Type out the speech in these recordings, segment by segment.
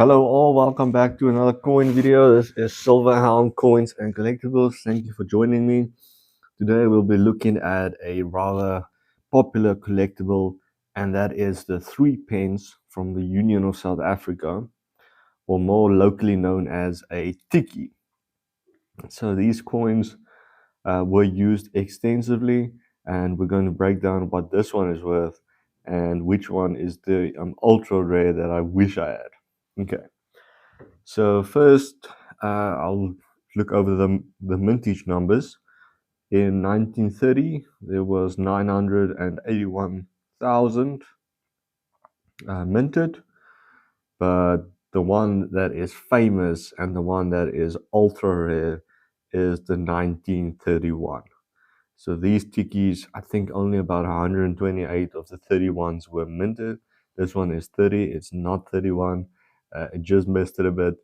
Hello all, welcome back to another coin video. This is Silverhound Coins and Collectibles. Thank you for joining me. Today we'll be looking at a rather popular collectible, and that is the Threepence from the Union of South Africa, or more locally known as a Tickey. So these coins were used extensively, and we're going to break down what this one is worth and which one is the ultra rare that I wish I had. Okay. So first, I'll look over the mintage numbers. In 1930, there was 981,000 minted, but the one that is famous and the one that is ultra rare is the 1931. So these tickies, I think only about 128 of the 31s were minted. This one is 30, it's not 31. It just missed it a bit,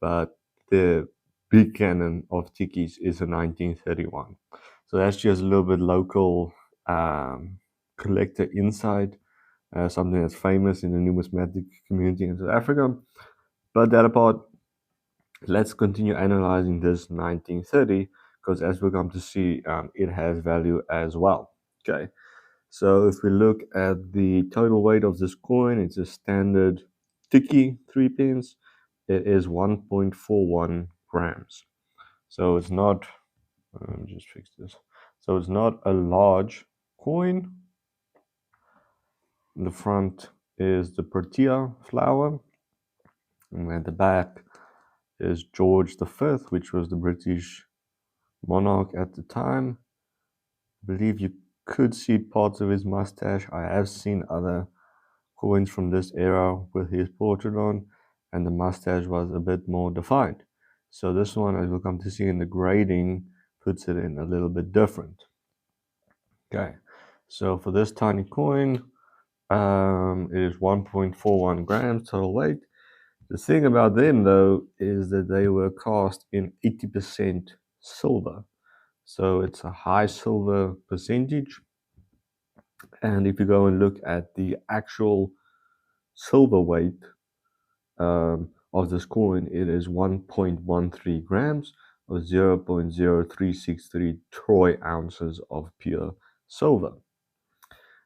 but the big cannon of tickies is a 1931. So that's just a little bit local collector insight, something that's famous in the numismatic community in South Africa. But that apart, let's continue analyzing this 1930, because as we're going to see, it has value as well. Okay, so if we look at the total weight of this coin, it's a standard Tickey 3-pence. It is 1.41 grams. So it's not, let me just fix this. So it's not a large coin. In the front is the Protea flower, and at the back is George V, which was the British monarch at the time. I believe you could see parts of his mustache. I have seen other coins from this era with his portrait on, and the mustache was a bit more defined. So this one, as we'll come to see in the grading, puts it in a little bit different. Okay, so for this tiny coin, it is 1.41 grams total weight. The thing about them, though, is that they were cast in 80% silver. So it's a high silver percentage. And if you go and look at the actual silver weight of this coin, it is 1.13 grams or 0.0363 troy ounces of pure silver.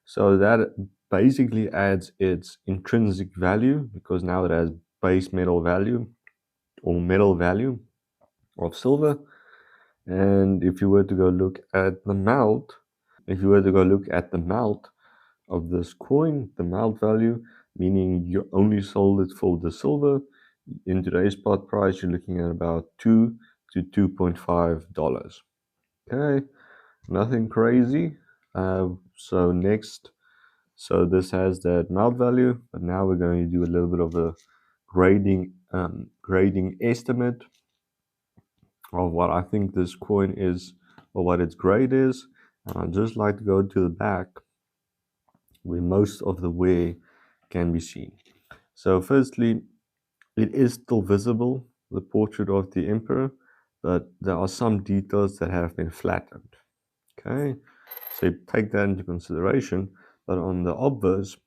So that basically adds its intrinsic value, because now it has base metal value or metal value of silver. And if you were to go look at the melt, of this coin, the melt value, meaning you only sold it for the silver, in today's spot price, you're looking at about $2 to $2.5. Okay, nothing crazy. So next, so this has that melt value, but now we're going to do a little bit of a grading estimate of what I think this coin is, or what its grade is. And I'd just like to go to the back where most of the wear can be seen. So firstly, it is still visible, the portrait of the emperor, but there are some details that have been flattened. Okay, so you take that into consideration. But on the obverse,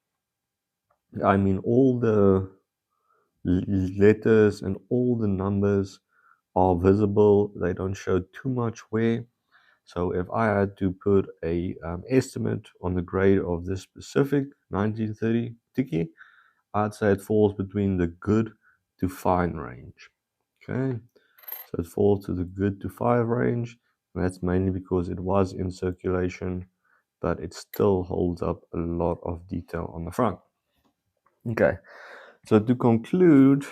I mean, all the letters and all the numbers are visible. They don't show too much wear. So if I had to put a estimate on the grade of this specific 1930 Tickey, I'd say it falls between the good to fine range. Okay, so it falls to the good to fine range, and that's mainly because it was in circulation, but it still holds up a lot of detail on the front. Okay, so to conclude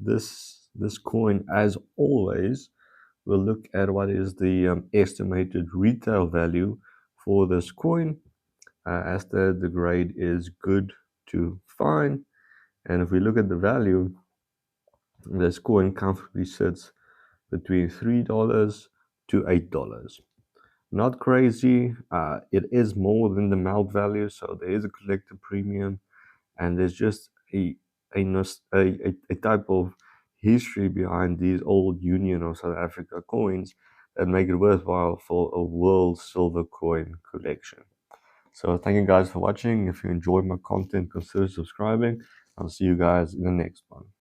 this coin, as always, we'll look at what is the estimated retail value for this coin, as the grade is good to fine. And if we look at the value, this coin comfortably sits between $3 to $8. Not crazy. It is more than the melt value, so there is a collector premium, and there's just a type of history behind these old Union of South Africa coins that make it worthwhile for a world silver coin collection. So thank you guys for watching. If you enjoyed my content, consider subscribing. I'll see you guys in the next one.